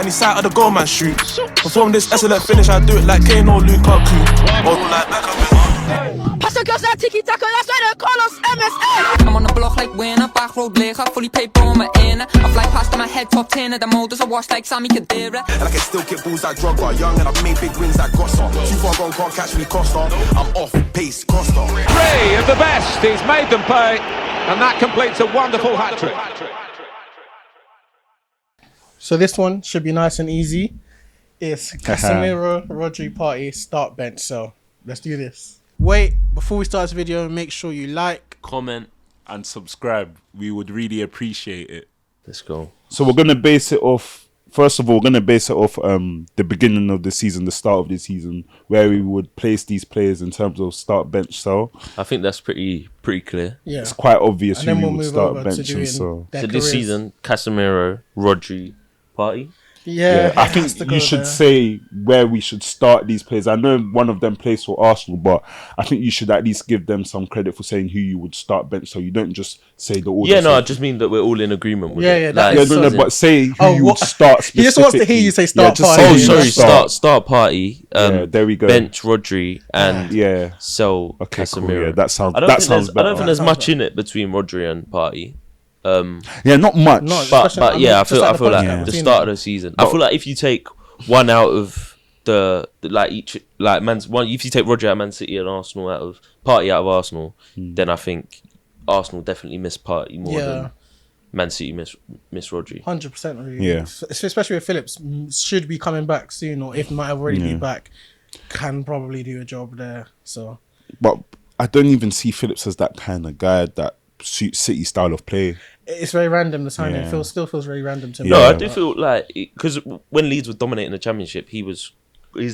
Any sight of the goal man shoot. Perform this excellent finish, I do it like Kane or Lukaku. Or like Beckham. Pass the girls that tiki-taka, that's why they call us MSA. I'm on the block like winner, back road leger, fully paid on my inner. I fly past my head, top 10 of the models, I wash like Sammy Khedira. And I can still kick balls like Drogba, young and I've made big wins like Gossa. Too far gone, can't catch me, Costa. I'm off, pace, Costa. 3 of the best, he's made them pay, and that completes a wonderful hat-trick. So this one should be nice and easy. It's Casemiro, Rodri, Partey, start bench. So let's do this. Wait, before we start this video, make sure you like, comment, and subscribe. We would really appreciate it. Let's go. So we're gonna base it off. First of all, we're gonna base it off the beginning of the season, the start of the season, where we would place these players in terms of start, bench, sell. I think that's pretty clear. yeah. It's quite obvious And who then we we'll would move start, over bench, to and doing sell. their So this careers. season, Casemiro, Rodri, Partey. Yeah, I it has to think go you should there. say where we should start these players. I know one of them plays for Arsenal, but I think you should at least give them some credit for saying who you would start bench. So you don't just say the order. Yeah, no, So- I just mean that we're all in agreement with Yeah, it. yeah, that Like, is yeah, no, so- but say who Oh, you what- would start He just wants to hear you say start just Partey. say Oh, who you sorry, would start Partey. Yeah, there we go. Bench Rodri and Yeah. sell Okay, cool. Casemiro. Yeah, that sounds. I don't That think sounds there's, I don't better. think there's much in it between Rodri and Partey. Yeah, not much. No, But especially- I mean, yeah, I just feel like like the Yeah. podcast the between start of them. the season. I feel like if you take one out of the like each like man's one, if you take Rodri out of Man City and Arsenal out of Partey out of Arsenal, then I think Arsenal definitely miss Partey more Yeah. than Man City miss Rodri. 100% really. Yeah. Especially with Phillips, should be coming back soon, or if might have already be back, can probably do a job there. So But I don't even see Phillips as that kind of guy that suits City style of play. it's very random. The signing Yeah. still feels very random to me. No, Yeah. I do feel like because when Leeds were dominating the Championship, his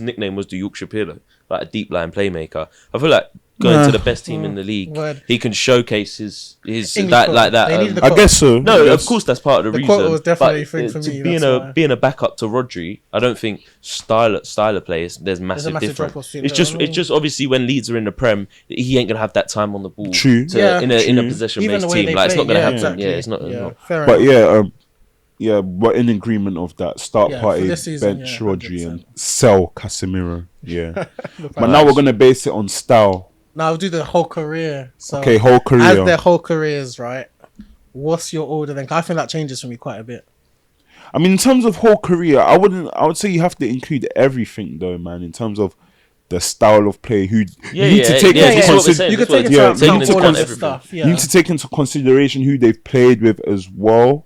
nickname was the Yorkshire Pillar, like a deep line playmaker. I feel like going to the best team in the league, Word. he can showcase his English that quote. like that. They needed the I quote. guess so. No, Yes. of course that's part of the The reason. quote was definitely a but, thing for to me, being that's why. being a backup to Rodri, I don't think style of play there's massive massive difference. drop-off between It's them. just I mean- it's just obviously when Leeds are in the Prem, he ain't gonna have that time on the ball. True. Yeah, in a true. possession Even based the way team, they like it's play, not gonna yeah, happen. exactly. Yeah, it's not. Yeah, fair But enough. yeah, we're in agreement of that. Start Yeah, for Partey, this season, bench yeah, Rodri, 100%. and sell Casemiro. Yeah. Look But like now that. we're gonna base it on style. Now I'll do the whole career. So Okay, whole career. As their whole careers, right? What's your order then? 'Cause I think that changes for me quite a bit. I mean, in terms of whole career, I would say you have to include everything though, man. In terms of the style of play, who Yeah, you need to take yeah, into this is what we're consideration. saying, You this could is take what into yeah, we're saying. account taking all into of this everything. stuff. Yeah. You need to take into consideration who they've played with as well,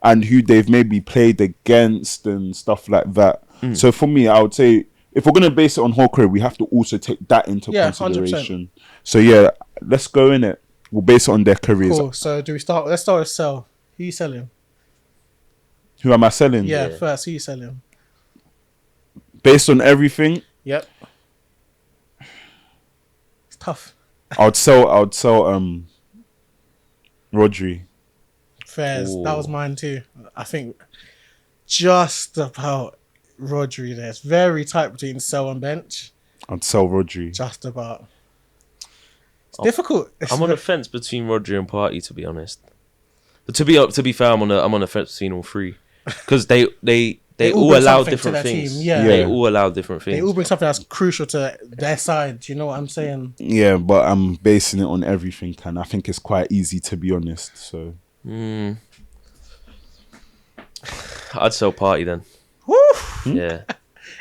and who they've maybe played against and stuff like that. So for me, I would say if we're gonna base it on whole career, we have to also take that into Yeah, consideration. So yeah, let's go in it. We'll base it on their careers. Cool. So do we start? Let's start with sell. Who you selling? Who am I selling? Yeah, first. Who you selling? Based on everything, Yep. It's tough. I would sell Rodri. Fairs. Ooh. That was mine too. I think just about Rodri there. It's very tight between sell and bench. I'd sell Rodri. Just about. It's difficult. I'm on the fence between Rodri and Partey, to be honest. But to be fair, I'm on the fence between all three because they all bring allow something to different their things. team, yeah. They Yeah. all allow different They things. all bring something that's crucial to their side. Do you know what I'm saying? Yeah, but I'm basing it on everything, and I think it's quite easy to be honest. So I'd sell Partey then. Woo! Yeah,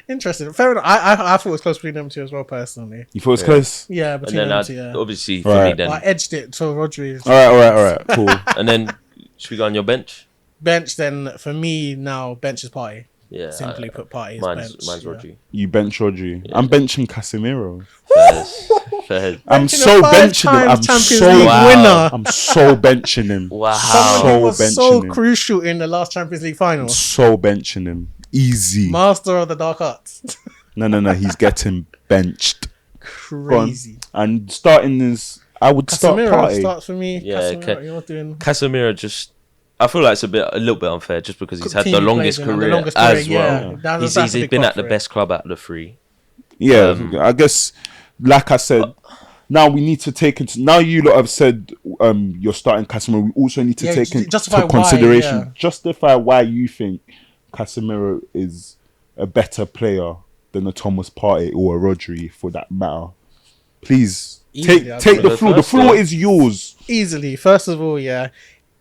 Interesting. Fair enough. I thought it was close between them two as well, personally. you thought it was close? Yeah, and between then them I'd two, yeah. obviously for Right. me then. But I edged it to Rodri. All right, cool. And then should we go on your bench? Bench, then for me now, bench is Partey. Yeah, Simply put, Partey is mine's bench. yeah. Rodri. You bench Rodri. I'm benching Casemiro. Fair. I'm Benching so a benching him. I'm five-time Champions so League winner. I'm so benching him. Wow. Someone who was So so benching him. crucial in the last Champions League final. So benching him. Easy. Master of the dark arts. No. He's getting benched. Go on. Crazy. And starting is, I would start Casemiro Partey. starts for me. Yeah, Casemiro, okay. you're doing Casemiro just. I feel like it's a little bit unfair just because he's had team the he longest plays in, and career the longest as career, well. yeah. That's a He's big been part at the for it. best club out of the three. Yeah, I guess, like I said, now we need to take into. Now you lot have said you're starting Casemiro. We also need to Yeah, take into justify why, consideration. yeah. Justify why you think Casemiro is a better player than a Thomas Partey or a Rodri for that matter. Please Easily, take the floor. The floor is yours. Easily. First of all, yeah,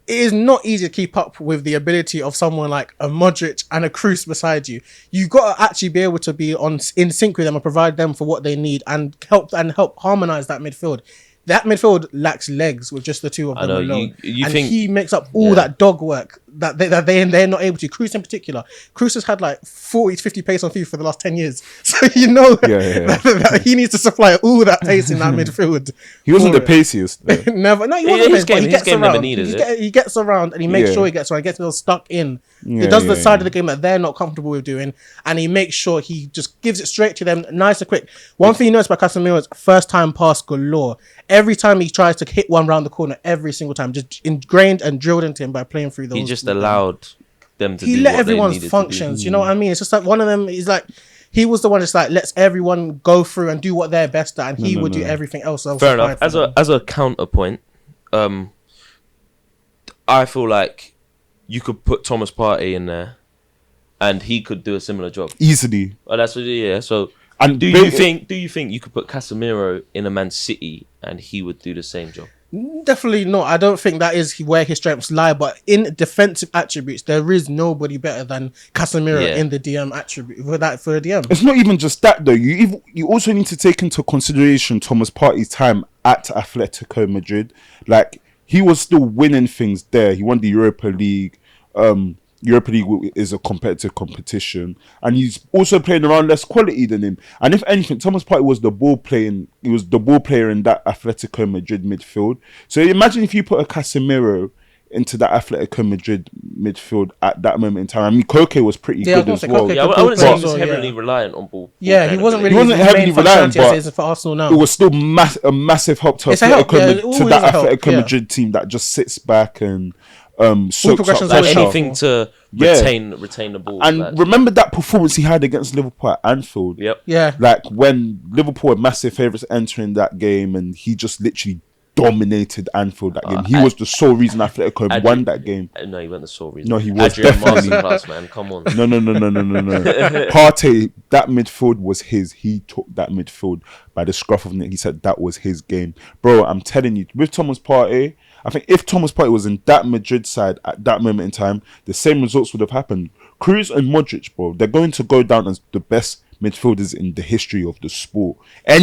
it is not easy to keep up with the ability of someone like a Modric and a Kroos beside you. You got to actually be able to be in sync with them and provide them for what they need and help harmonize that midfield. That midfield lacks legs with just the two of them alone. You and think he makes up all that dog work that they're not able to. Kroos in particular. Kroos has had like 40 to 50 pace on FIFA for the last 10 years. So you know that he needs to supply all that pace in that midfield. He wasn't the paciest. Never. No, he wasn't. His game never needed it. He gets around and he makes sure he gets around. He gets people stuck in. He does the side of the game that they're not comfortable with doing, and he makes sure he just gives it straight to them, nice and quick. One thing you notice about Casemiro is first time pass galore. Every time he tries to hit one round the corner, every single time, just ingrained and drilled into him by playing through those. He just allowed them to. He do let what everyone's they needed functions. to do. You know what I mean? It's just like one of them. He's like. He was the one that's like lets everyone go through and do what they're best at, and he would do everything else. Fair enough. As a counterpoint, I feel like you could put Thomas Partey in there, and he could do a similar job Easily. Oh, that's what, yeah. So, And do you think you could put Casemiro in a Man City and he would do the same job? Definitely not. I don't think that is where his strengths lie. But in defensive attributes, there is nobody better than Casemiro in the DM attribute for a DM. It's not even just that though. You also need to take into consideration Thomas Partey's time at Atletico Madrid. Like he was still winning things there. He won the Europa League. Europa League is a competitive competition, and he's also playing around less quality than him. And if anything, Thomas Partey was the ball player in that Atletico Madrid midfield. So imagine if you put a Casemiro into that Atletico Madrid midfield at that moment in time. I mean, Koke was pretty good as well. Yeah, I wouldn't say he was heavily reliant on ball. Yeah, he wasn't really. He wasn't heavily reliant, but for Arsenal now. it was still a massive help to that Atletico Madrid team that just sits back and soaks up like anything to retain the ball. And remember that performance he had against Liverpool at Anfield. Yep. Yeah. Like when Liverpool were massive favourites entering that game, and he just literally dominated Anfield that game. He was the sole reason Atletico won that game. No, he wasn't the sole reason. No, he was Adrian definitely. Masterclass, man. Come on. No. Partey, that midfield was his. He took that midfield by the scruff of the neck. He said that was his game. Bro, I'm telling you, with Thomas Partey, I think if Thomas Partey was in that Madrid side at that moment in time, the same results would have happened. Kroos and Modric, bro, they're going to go down as the best midfielders in the history of the sport. They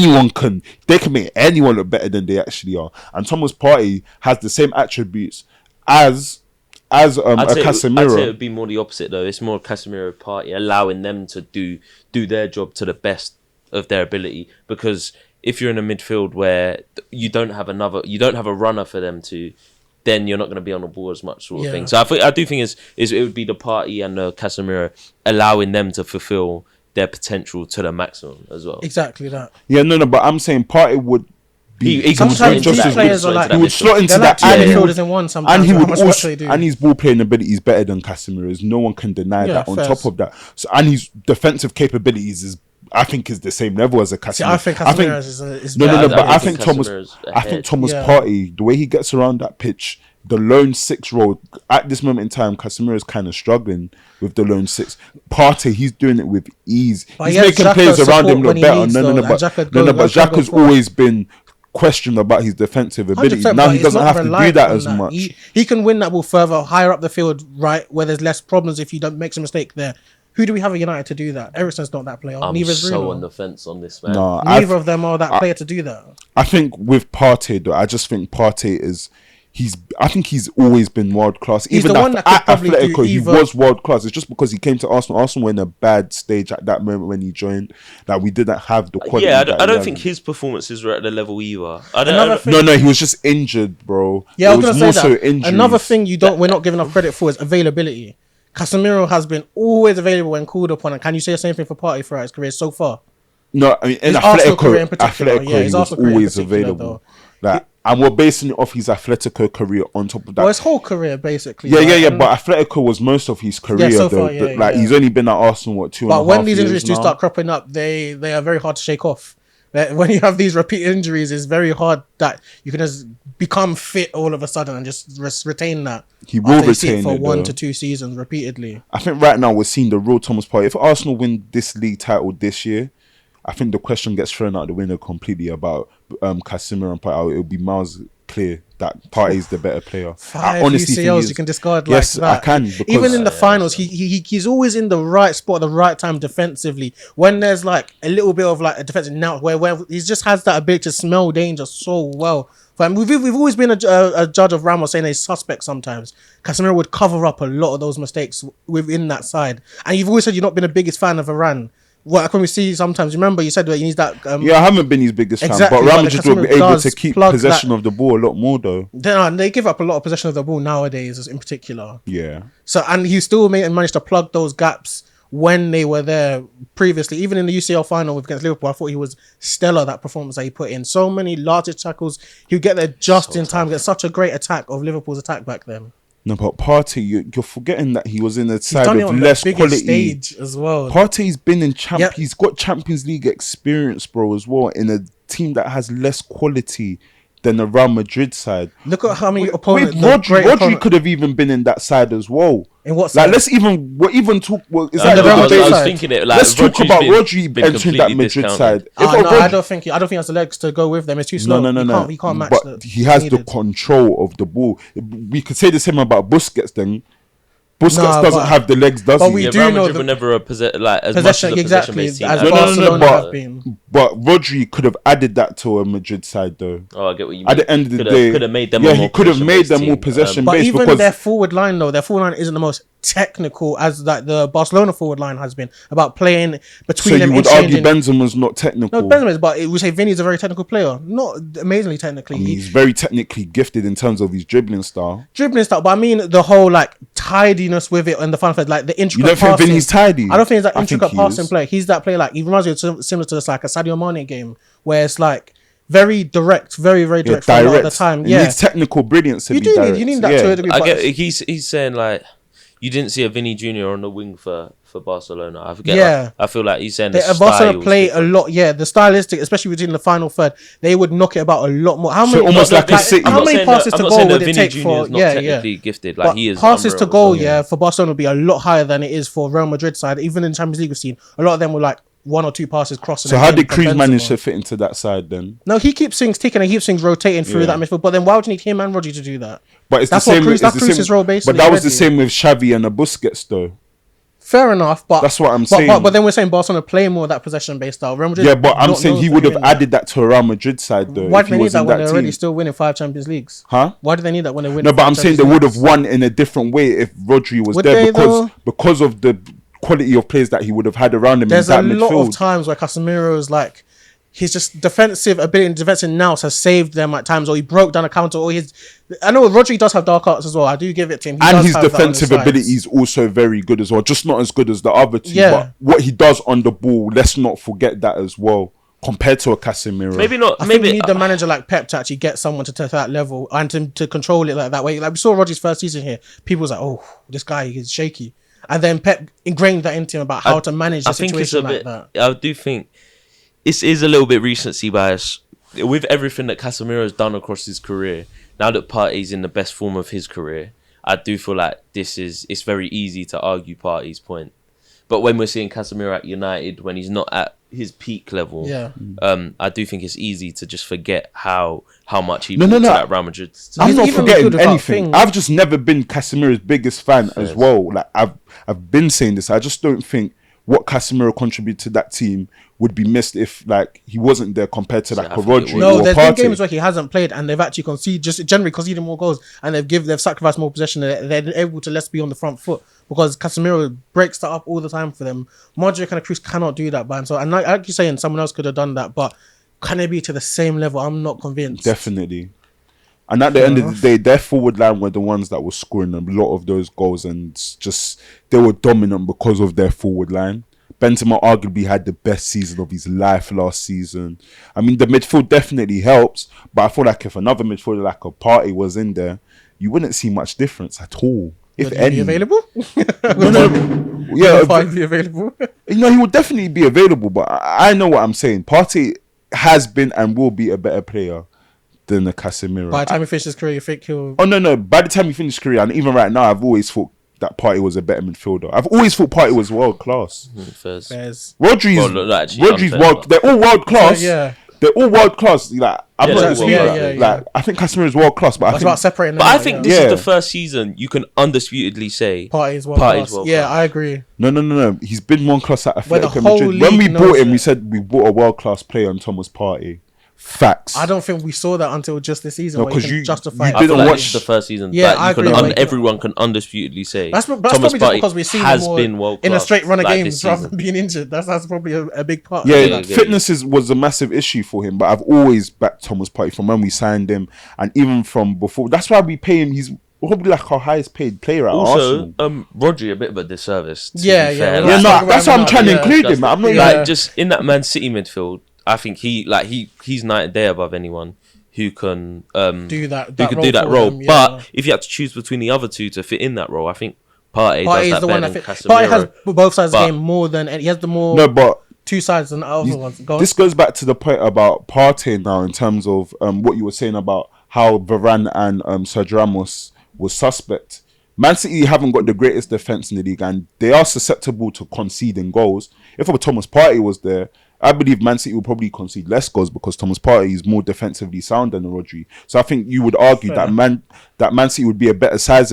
can make anyone look better than they actually are. And Thomas Partey has the same attributes as Casemiro. I'd say it would be more the opposite though. It's more Casemiro Partey allowing them to do their job to the best of their ability, because if you're in a midfield where you don't have a runner for them to, then you're not going to be on the ball as much sort of thing. So I do think it would be the Partey and the Casemiro allowing them to fulfill their potential to the maximum as well. Exactly that. Yeah, no, but I'm saying Partey would be sometimes these players are like he would slot into that, and his ball playing ability is better than Casemiro's. No one can deny that. On top of that, so and his defensive capabilities is the same level as a Casemiro. I think Casemiro is but I think Thomas Partey, the way he gets around that pitch, the lone six role at this moment in time, Casemiro is kind of struggling with the lone six. Partey, he's doing it with ease. He's making players around him look better. But Xhaka's always been questioned about his defensive ability. Now he doesn't have to do that as much. He can win that ball further, higher up the field, right, where there's less problems if you don't make a mistake there. Who do we have at United to do that? Ericsson's not that player. Neither is Bruno. So on the fence on this, man. No, neither of them are that player to do that. I think with Partey, though, I just think Partey is... I think he's always been world class. He's even the one that at could probably Atletico, do he either. was world class. It's just because he came to Arsenal. Arsenal were in a bad stage at that moment when he joined, that we didn't have the quality. Yeah, I don't think his performances were at the level either. No, he was just injured, bro. Yeah, I was gonna say that. Injuries. Another thing we're not giving enough credit for is availability. Casemiro has been always available when called upon, and can you say the same thing for Partey throughout his career so far? No, I mean in Atletico, he was always available. And we're basing it off his Atletico career on top of that. Well, his whole career, basically. Yeah. But Atletico was most of his career, so though. far, he's only been at Arsenal, 2.5 years. But when these injuries do start cropping up, they are very hard to shake off. When you have these repeat injuries, it's very hard that you can just become fit all of a sudden and just retain that. He will after you see retain for it, 1 though. to 2 seasons repeatedly. I think right now we're seeing the real Thomas Partey. If Arsenal win this league title this year, I think the question gets thrown out the window completely about Casemiro and Partey. It'll be miles clear that Partey is the better player. 5 UCLs you can discard like yes, that. I can. Because, even in the finals, he's always in the right spot at the right time defensively. When there's like a little bit of like a defensive now, where he just has that ability to smell danger so well. But we've always been a judge of Ramos saying he's suspect sometimes. Casemiro would cover up a lot of those mistakes within that side. And you've always said you've not been the biggest fan of Varane. What when we see sometimes, remember you said that he needs that. I haven't been his biggest fan, exactly, but Real Madrid will be able to keep possession that, of the ball a lot more, though. They give up a lot of possession of the ball nowadays, in particular. Yeah. So and he still managed to plug those gaps when they were there previously. Even in the UCL final against Liverpool, I thought he was stellar. That performance that he put in, so many larger tackles, he would get there just in time. Get such a great attack of Liverpool's attack back then. No, but Partey, you're forgetting that he was in a side with less quality stage as well. Partey's been in He's got Champions League experience, bro, as well, in a team that has less quality than the Real Madrid side. Look at how many opponents. Rodri could have even been in that side as well. In what side? Like, let's even talk. I was thinking it. Like, let's talk about Rodri entering that Madrid side. I don't think he has the legs to go with them. It's too slow. No. He can't match. But he has the control of the ball. We could say the same about Busquets then. Busquets doesn't have the legs, does he? We do Real know Madrid were never possession exactly as Barcelona have been. But Rodri could have added that to a Madrid side, though. Oh, I get what you mean. At the end of the day, could have made them. he could have made them more possession but based. Even because their forward line, though, isn't the most technical as like the Barcelona forward line has been about playing between them. So you would argue Benzema's not technical. No, Benzema's, but it would say Vinny's a very technical player, not amazingly technically. He's very technically gifted in terms of his dribbling style. But I mean the whole like tidiness with it and the fun of it, like the intricate. You don't think Vinny's tidy? I don't think he's that intricate passing player. He's that player like he reminds me of similar to this like a Sadio Mane game where it's like very direct, very very direct for a lot of the time. He needs technical brilliance to be direct. You need that to a degree. I get. He's saying like. You didn't see a Vinny Jr. on the wing for Barcelona. I forget. Yeah. I feel like he's saying Barcelona play a lot. Yeah, the stylistic, especially within the final third, they would knock it about a lot more. How many? Almost like a City. How many passes to goal would it take for? Technically gifted. Like he is. Passes to goal, for Barcelona would be a lot higher than it is for Real Madrid side. Even in Champions League, we've seen a lot of them were like 1 or 2 passes crossing. So how did Cruz manage to fit into that side then? No, he keeps things ticking and he keeps things rotating through that midfield. But then why would you need him and Rodri to do that? But it's that's the same. That's Cruz's role basically. But that was the same with Xavi and the Busquets though. Fair enough, but that's what I'm saying. But then we're saying Barcelona play more of that possession based style. Real Madrid, yeah, but I'm saying he would have added that to a Real Madrid side though. Why do they need that when they're already still winning 5 Champions Leagues? Huh? Why do they need that when they're winning? No, but I'm saying they would have won in a different way if Rodri was there because of the quality of players that he would have had around him. There's in that a lot midfield. of times where Casemiro is like, his just defensive ability and defensive nous has saved them at times, or he broke down a counter, or I know Rodri does have dark arts as well. I do give it to him. And his defensive ability is also very good as well, just not as good as the other two. Yeah. But what he does on the ball, let's not forget that as well. Compared to a Casemiro, maybe not. I think you need a manager like Pep to actually get someone to that level and to control it like that way. Like we saw Rodri's first season here, people was like, "Oh, this guy is shaky," and then Pep ingrained that into him about how to manage the situation like that. I do think it is a little bit recency bias with everything that Casemiro has done across his career. Now that Partey's in the best form of his career, I do feel like it's very easy to argue Partey's point. But when we're seeing Casemiro at United, when he's not at his peak level, I do think it's easy to just forget how much he brought to that Real Madrid. I'm not forgetting anything. I've just never been Casemiro's biggest fan as well. Like I've been saying this. I just don't think what Casemiro contributed to that team would be missed if like he wasn't there compared to like a Rodri. No, there's been games where he hasn't played and they've actually generally conceded more goals and they've sacrificed more possession. They're able to less be on the front foot because Casemiro breaks that up all the time for them. Modric and Cruz cannot do that, man. So and like you're saying, someone else could have done that, but can they be to the same level? I'm not convinced. Definitely. And at the end of the day, their forward line were the ones that were scoring a lot of those goals, and just they were dominant because of their forward line. Benzema arguably had the best season of his life last season. I mean, the midfield definitely helps, but I feel like if another midfielder like a Partey was in there, you wouldn't see much difference at all. If any. Be available? Yeah, be available. He would definitely be available, but I know what I'm saying. Partey has been and will be a better player than a Casemiro. By the time he finishes his career, you think he'll... Oh, no. By the time he finished his career, and even right now, I've always thought that Partey was a better midfielder. I've always thought Partey was world class. Fairs. Rodri's world. They're all world class. Yeah. They're all world class. Like I'm Yeah, not they're disputing world that. class. Like I think Casemiro is world class, but It's about separating them But I out, think yeah. this is the first season you can undisputedly say Partey's world class. Yeah, I agree. No. He's been one class at Where the Atletico whole Madrid. When we league bought knows him, it. we said we bought a world class player on Thomas Partey. Facts. I don't think we saw that until just this season. No, where you 'cause can you justify. didn't I feel like watch- this is the first season Yeah, that I you can agree, like- everyone can undisputedly say That's Thomas probably just Partey because we've seen has him more been world in a class straight run of like games this rather season. than being injured. That's probably a big part. Yeah, of that. fitness was a massive issue for him, but I've always backed Thomas Partey from when we signed him, and even from before. That's why we pay him. He's probably like our highest paid player at Also, Arsenal. Rodri a bit of a disservice. To Yeah, be yeah, fair. yeah, Like, no, That's why I'm trying to include him. I'm not Yeah. like just in that Man City midfield. I think he's night and day above anyone who can Do that who can do that for role. them, yeah. But if you had to choose between the other two to fit in that role, I think Partey does Partey is that the one better that than fit. Partey has Casemiro. both sides of But- the game more than he has the more No, but two sides than the other ones. Go on. this goes back to the point about Partey now in terms of what you were saying about how Varane and Sergio Ramos was suspect. Man City haven't got the greatest defense in the league, and they are susceptible to conceding goals. If Thomas Partey was there, I believe Man City will probably concede less goals because Thomas Partey is more defensively sound than Rodri. So I think you would argue that Man City would be a better side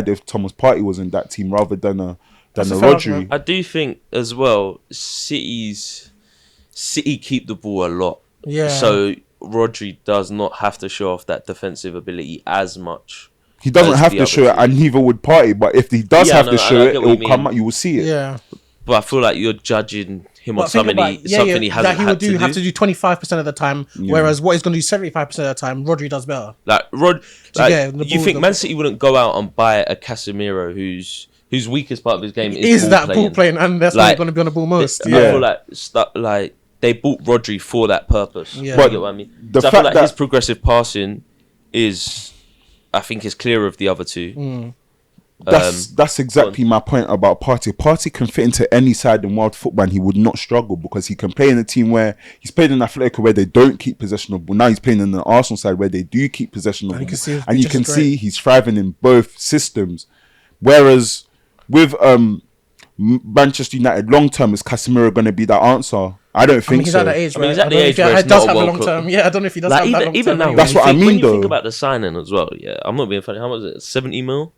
if Thomas Partey was in that team rather than a Rodri. I do think as well, City keep the ball a lot. Yeah. So Rodri does not have to show off that defensive ability as much. He doesn't as have the to other show it, two. and neither would Partey. But if he does Yeah, have no, to show I it, get it what will you come mean. out. You will see it. Yeah. But I feel like you're judging him on But think something about- he hasn't that he had would have to do 25% of the time, whereas what he's going to do 75% of the time, Rodri does better. Like get the you ball- think Man City wouldn't go out and buy a Casemiro whose weakest part of his game Is that ball playing, and that's why he's going to be on the ball most. I feel like they bought Rodri for that purpose. Yeah. You get what I mean? The So I feel fact like that- his progressive passing is clearer of the other two. That's exactly my point about Partey. Partey can fit into any side in world football and he would not struggle because he can play in a team where he's played in Atletico where they don't keep possession of ball. Now he's playing in the Arsenal side where they do keep possession of ball. And you can see he's thriving in both systems. Whereas with Manchester United long term, is Casemiro going to be that answer? I don't think he's so. at that age, right? he's at the I don't know age if where he it's does not have a a long World term. Yeah, I don't know if he does Like have that long even term. now, anyway. That's what I mean, when you think though. about the signing as well, yeah, I'm not being funny. How much is it? 70 mil?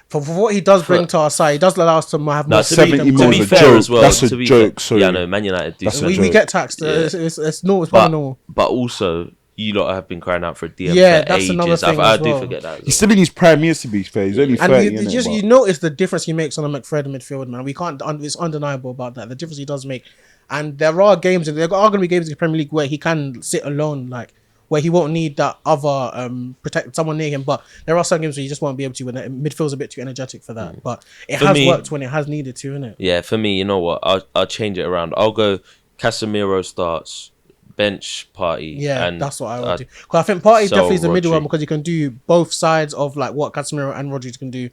For what he does bring to our side, he does allow us to have more No, to be, 70 freedom. mil to is be a fair joke. as well. That's a to be joke, fair- sorry. Yeah, no, Man United do. That's a something. We joke. get taxed. Yeah. It's probably normal. But also, you lot have been crying out for a DM Yeah, for that's ages. another thing I as do well. forget that. As He's well. still in his prime years, to be fair. He's only 30, And innit, but- you notice the difference he makes on a McFred midfield, man. We can't. It's undeniable about that. The difference he does make, and there are games. There are going to be games in the Premier League where he can sit alone, like where he won't need that other protect someone near him. But there are some games where you just won't be able to when the midfield's a bit too energetic for that. But it For has me- worked when it has needed to, innit? Yeah, for me, you know what? I'll change it around. I'll go Casemiro starts, bench Partey. Yeah, and that's what I would do. Because I think Partey so definitely is the middle Rodri. one because he can do both sides of like what Casemiro and Rodri can do.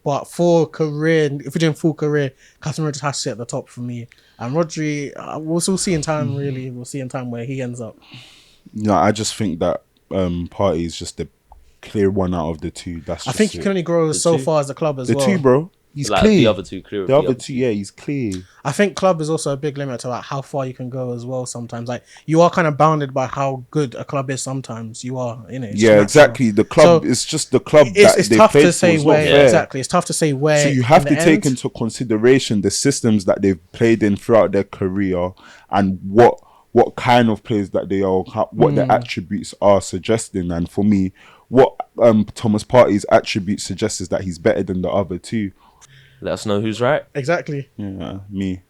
But for career, if we're doing full career, Casemiro just has to sit at the top for me. And Rodri, we'll still see in time. Really, we'll see in time where he ends up. No, I just think that Partey is just the clear one out of the two. That's I just think you it. can only grow so two? far as a club as The well. two, bro. He's like clear. the other two clear. of The other two, yeah, he's clear. I think club is also a big limit to like how far you can go as well. Sometimes, like you are kind of bounded by how good a club is. Sometimes you are, you know. it's Yeah, natural. exactly. The club So, is just the club It's that they tough played to say for. It's not where fair. exactly. It's tough to say where. So you have in to the take end. into consideration the systems that they've played in throughout their career and what kind of players that they are, what their attributes are suggesting. And for me, what Thomas Partey's attributes suggest is that he's better than the other two. Let us know who's right. Exactly. Yeah, me.